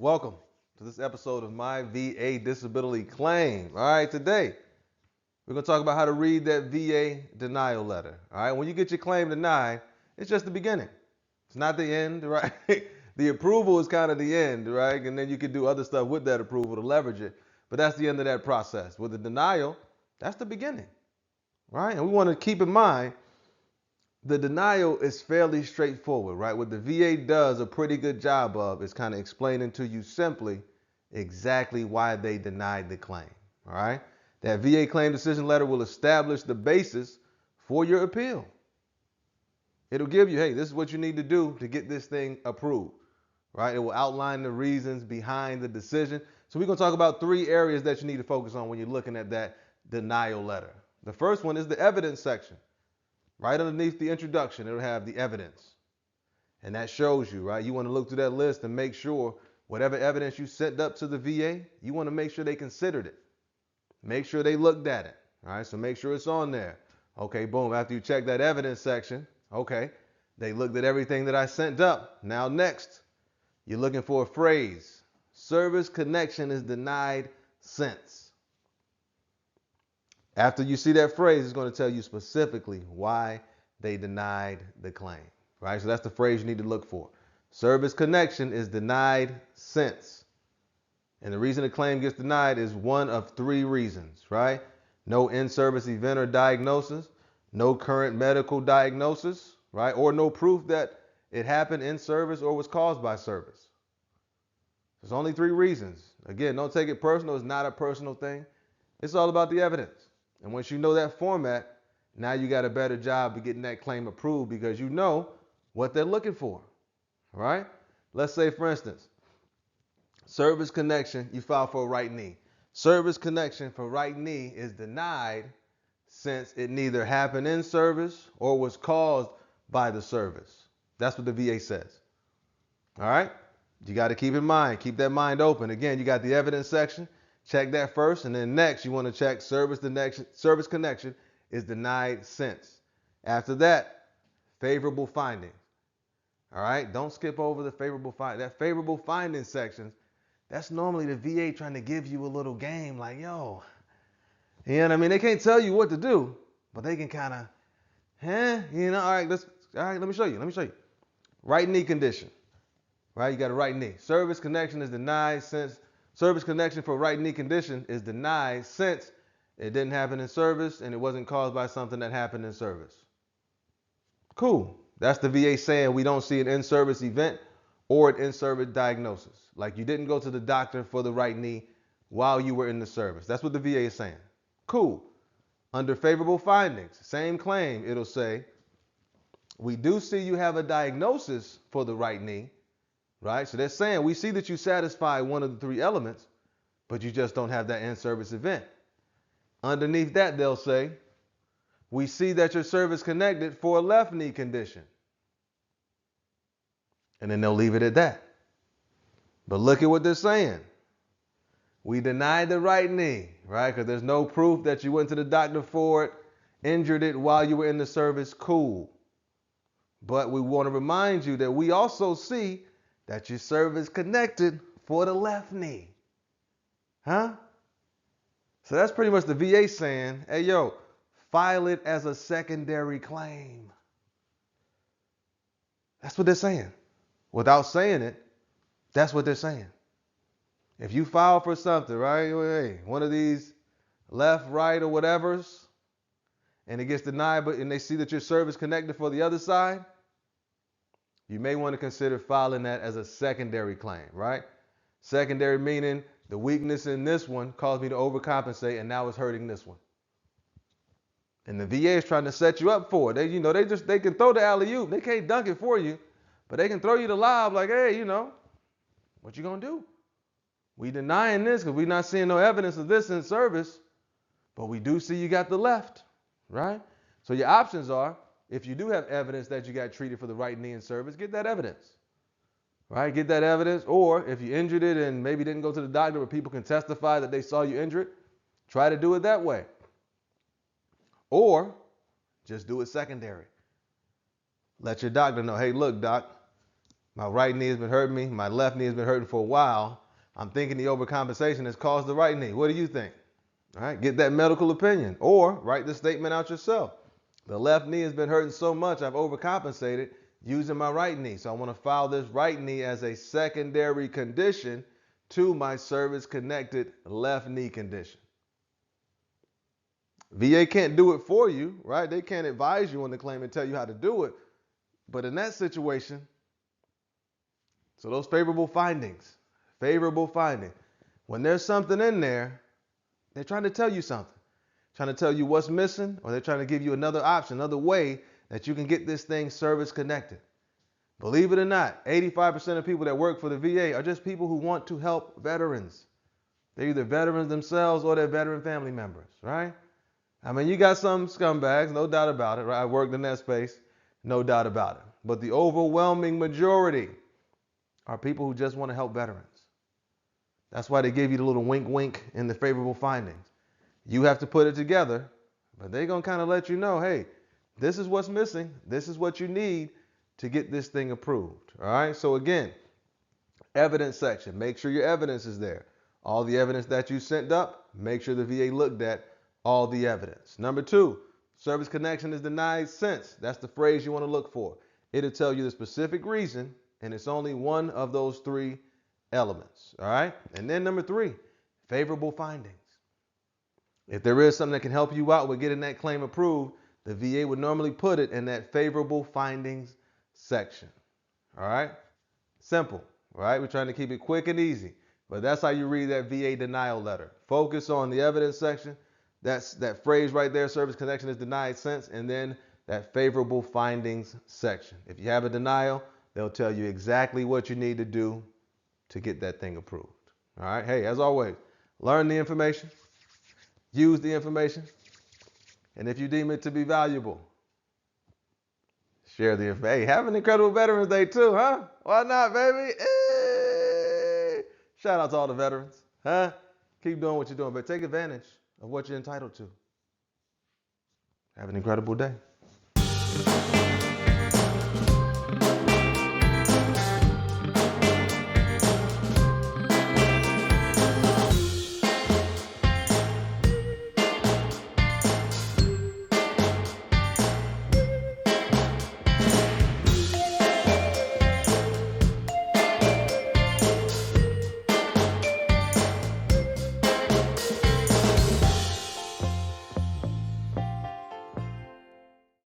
Welcome to this episode of my VA Disability Claim. All right, today we're going to talk about how to read that VA denial letter. All right, when you get your claim denied, it's just the beginning. It's not the end, right? The approval is kind of the end, right? And then you can do other stuff with that approval to leverage it. But that's the end of that process. With the denial, that's the beginning, right? And we want to keep in mind the denial is fairly straightforward, right? What the VA does a pretty good job of is kind of explaining to you simply exactly why they denied the claim, all right? That VA claim decision letter will establish the basis for your appeal. It'll give you, hey, this is what you need to do to get this thing approved, right? It will outline the reasons behind the decision. So we're going to talk about 3 areas that you need to focus on when you're looking at that denial letter. The first one is the evidence section. Right underneath the introduction, it'll have the evidence. And that shows you, right? You want to look through that list and make sure whatever evidence you sent up to the VA, you want to make sure they considered it. Make sure they looked at it. All right, so make sure it's on there. Okay, boom. After you check that evidence section, okay, they looked at everything that I sent up. Now next, you're looking for a phrase. Service connection is denied since. After you see that phrase, it's going to tell you specifically why they denied the claim, right? So that's the phrase you need to look for. Service connection is denied since. And the reason the claim gets denied is one of 3 reasons, right? No in-service event or diagnosis, no current medical diagnosis, right? Or no proof that it happened in service or was caused by service. There's only 3 reasons. Again, don't take it personal. It's not a personal thing. It's all about the evidence. And once you know that format, now you got a better job of getting that claim approved because you know what they're looking for, right? Let's say, for instance, service connection, you file for a right knee. Service connection for right knee is denied since it neither happened in service or was caused by the service. That's what the VA says. All right? You got to keep in mind, keep that mind open. Again, you got the evidence section. Check that first, and then next you want to check service connection is denied since. After that, favorable findings. All right, don't skip over the favorable findings. That favorable findings section, that's normally the VA trying to give you a little game like, yo, you know what I mean? They can't tell you what to do, but they can kind of, all right, let me show you. Right knee condition, right? You got a right knee. Service connection is denied since. Service connection for right knee condition is denied since it didn't happen in service and it wasn't caused by something that happened in service. Cool. That's the VA saying we don't see an in-service event or an in-service diagnosis. Like you didn't go to the doctor for the right knee while you were in the service. That's what the VA is saying. Cool. Under favorable findings, same claim, it'll say, we do see you have a diagnosis for the right knee. Right? So they're saying we see that you satisfy one of the 3 elements, but you just don't have that in-service event. Underneath that, they'll say, we see that you're service connected for a left knee condition. And then they'll leave it at that. But look at what they're saying. We denied the right knee, right? Because there's no proof that you went to the doctor for it, injured it while you were in the service. Cool. But we want to remind you that we also see that your service connected for the left knee. Huh? So that's pretty much the VA saying, hey, yo, file it as a secondary claim. That's what they're saying. Without saying it, that's what they're saying. If you file for something, right, hey, one of these left, right, or whatever's, and it gets denied, and they see that your service connected for the other side, you may want to consider filing that as a secondary claim, right? Secondary meaning the weakness in this one caused me to overcompensate and now it's hurting this one. And the VA is trying to set you up for it. They can throw the alley-oop. They can't dunk it for you, but they can throw you the lob like, hey, what you gonna do? We denying this because we're not seeing no evidence of this in service, but we do see you got the left, right? So your options are, if you do have evidence that you got treated for the right knee in service, get that evidence, right? Get that evidence. Or if you injured it and maybe didn't go to the doctor where people can testify that they saw you injured, try to do it that way. Or just do it secondary. Let your doctor know, hey, look, doc, My right knee has been hurting me. My left knee has been hurting for a while. I'm thinking the overcompensation has caused the right knee. What do you think? All right, get that medical opinion or write the statement out yourself. The left knee has been hurting so much I've overcompensated using my right knee. So I want to file this right knee as a secondary condition to my service-connected left knee condition. VA can't do it for you, right? They can't advise you on the claim and tell you how to do it. But in that situation, so those favorable findings, when there's something in there, they're trying to tell you something, trying to tell you what's missing, or they're trying to give you another option, another way that you can get this thing service connected. Believe it or not, 85% of people that work for the VA are just people who want to help veterans. They're either veterans themselves or they're veteran family members, right? I mean, you got some scumbags, no doubt about it, right? I worked in that space, no doubt about it. But the overwhelming majority are people who just want to help veterans. That's why they give you the little wink wink in the favorable findings. You have to put it together, but they're going to kind of let you know, hey, this is what's missing. This is what you need to get this thing approved. All right. So again, evidence section. Make sure your evidence is there. All the evidence that you sent up, make sure the VA looked at all the evidence. Number 2, service connection is denied since. That's the phrase you want to look for. It'll tell you the specific reason, and it's only one of those 3 elements. All right. And then number 3, favorable findings. If there is something that can help you out with getting that claim approved, the VA would normally put it in that favorable findings section. All right. Simple. All right. We're trying to keep it quick and easy, but that's how you read that VA denial letter. Focus on the evidence section. That's that phrase right there, service connection is denied since, and then that favorable findings section. If you have a denial, they'll tell you exactly what you need to do to get that thing approved. All right. Hey, as always, learn the information, use the information, and if you deem it to be valuable, share the information. Hey, have an incredible Veterans Day too, huh? Why not, baby? Hey! Shout out to all the veterans, huh? Keep doing what you're doing, but take advantage of what you're entitled to. Have an incredible day.